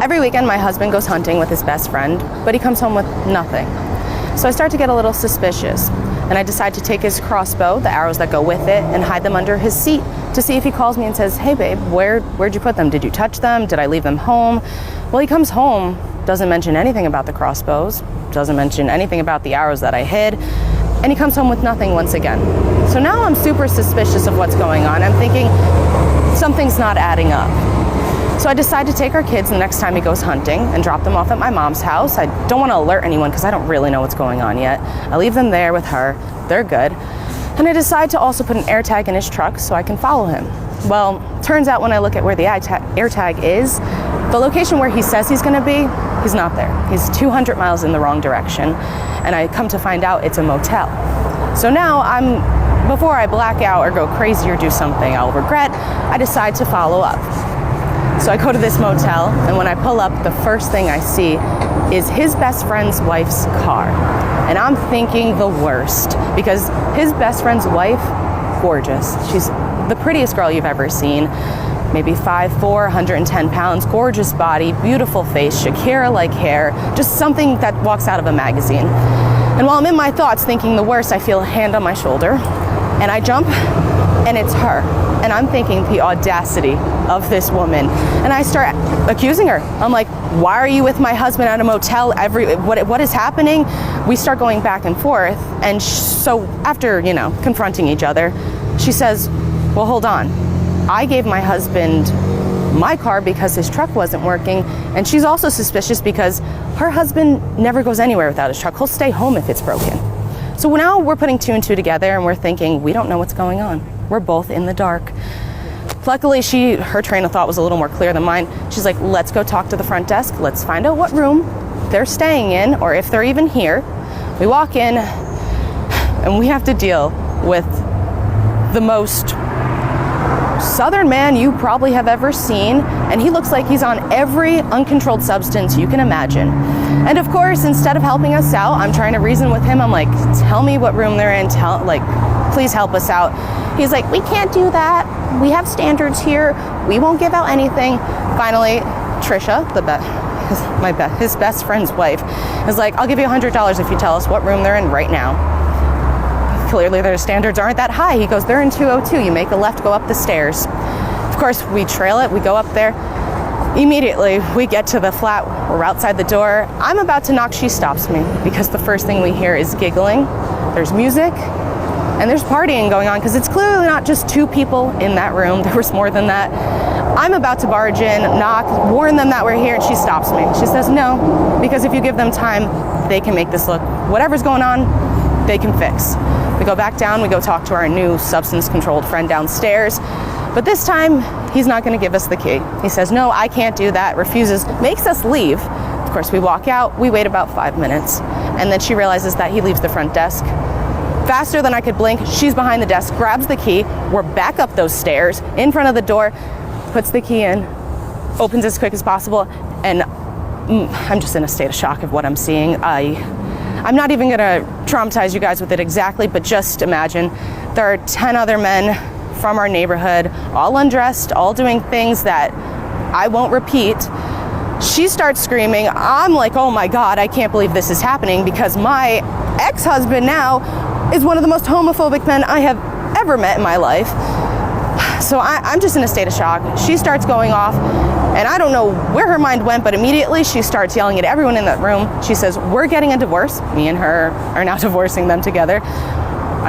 Every weekend my husband goes hunting with his best friend, but he comes home with nothing. So I start to get a little suspicious, and I decide to take his crossbow, the arrows that go with it, and hide them under his seat to see if he calls me and says, "Hey babe, where'd you put them? Did you touch them? Did I leave them home?" Well, he comes home, doesn't mention anything about the crossbows, doesn't mention anything about the arrows that I hid, and he comes home with nothing once again. So now I'm super suspicious of what's going on. I'm thinking something's not adding up. So I decide to take our kids the next time he goes hunting and drop them off at my mom's house. I don't want to alert anyone because I don't really know what's going on yet. I leave them there with her. They're good. And I decide to also put an AirTag in his truck so I can follow him. Well, turns out when I look at where the AirTag is, the location where he says he's going to be, he's not there. He's 200 miles in the wrong direction. And I come to find out it's a motel. So now before I black out or go crazy or do something I'll regret, I decide to follow up. So I go to this motel, and when I pull up, the first thing I see is his best friend's wife's car. And I'm thinking the worst, because his best friend's wife, gorgeous. She's the prettiest girl you've ever seen. Maybe 5'4", 110 pounds, gorgeous body, beautiful face, Shakira-like hair, just something that walks out of a magazine. And while I'm in my thoughts thinking the worst, I feel a hand on my shoulder, and I jump, and it's her. And I'm thinking the audacity of this woman. And I start accusing her. I'm like, "Why are you with my husband at a motel? What is happening?" We start going back and forth. And so after, confronting each other, she says, "Well, hold on. I gave my husband my car because his truck wasn't working." And she's also suspicious because her husband never goes anywhere without his truck. He'll stay home if it's broken. So now we're putting two and two together, and we're thinking, we don't know what's going on. We're both in the dark. Luckily, her train of thought was a little more clear than mine. She's like, "Let's go talk to the front desk. Let's find out what room they're staying in, or if they're even here." We walk in, and we have to deal with the most Southern man you probably have ever seen, and he looks like he's on every uncontrolled substance you can imagine. And of course, instead of helping us out, I'm trying to reason with him. I'm like, "Tell me what room they're in. Please help us out." He's like, "We can't do that. We have standards here. We won't give out anything." Finally, Trisha, his best friend's wife, is like, "I'll give you $100 if you tell us what room they're in right now." Clearly their standards aren't that high. He goes, "They're in 202. You make a left, go up the stairs." Of course, we trail it. We go up there. Immediately, we get to the flat. We're outside the door. I'm about to knock. She stops me because the first thing we hear is giggling. There's music. And there's partying going on, because it's clearly not just two people in that room. There was more than that. I'm about to barge in, knock, warn them that we're here, and she stops me. She says, "No, because if you give them time, they can make this look. Whatever's going on, they can fix." We go back down, we go talk to our new substance-controlled friend downstairs. But this time, he's not going to give us the key. He says, "No, I can't do that," refuses, makes us leave. Of course, we walk out, we wait about 5 minutes, and then she realizes that he leaves the front desk. Faster than I could blink, she's behind the desk, grabs the key. We're back up those stairs, in front of the door, puts the key in, opens as quick as possible, and I'm just in a state of shock of what I'm seeing. I'm not even gonna traumatize you guys with it exactly, but just imagine there are 10 other men from our neighborhood, all undressed, all doing things that I won't repeat. She starts screaming. I'm like, "Oh my God, I can't believe this is happening," because my ex-husband now is one of the most homophobic men I have ever met in my life. So I'm just in a state of shock. She starts going off, and I don't know where her mind went, but immediately she starts yelling at everyone in that room. She says, "We're getting a divorce." Me and her are now divorcing them together.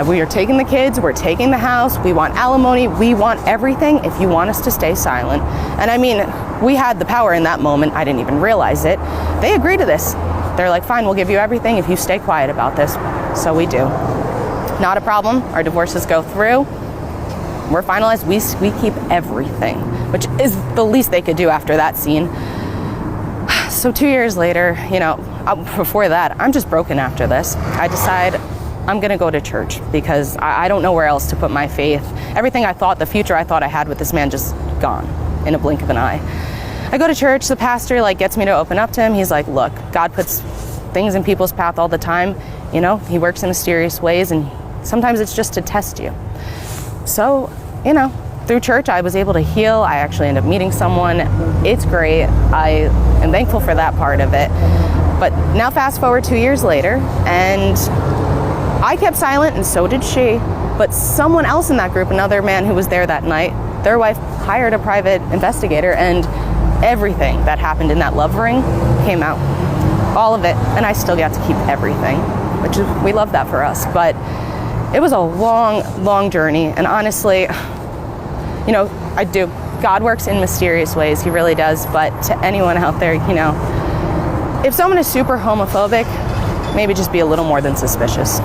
We are taking the kids, we're taking the house, we want alimony, we want everything if you want us to stay silent. And I mean, we had the power in that moment. I didn't even realize it. They agree to this. They're like, "Fine, we'll give you everything if you stay quiet about this." So we do. Not a problem. Our divorces go through. We're finalized. We keep everything, which is the least they could do after that scene. So 2 years later, before that, I'm just broken after this. I decide I'm going to go to church because I don't know where else to put my faith. Everything I thought, the future I thought I had with this man, just gone in a blink of an eye. I go to church. The pastor gets me to open up to him. He's like, "Look, God puts things in people's path all the time. He works in mysterious ways, and sometimes it's just to test you." So, through church, I was able to heal. I actually ended up meeting someone. It's great. I am thankful for that part of it. But now fast forward 2 years later, and I kept silent, and so did she. But someone else in that group, another man who was there that night, their wife hired a private investigator, and everything that happened in that love ring came out. All of it. And I still got to keep everything, which is, we love that for us. But it was a long, long journey. And honestly, you know, I do. God works in mysterious ways. He really does. But to anyone out there, you know, if someone is super homophobic, maybe just be a little more than suspicious.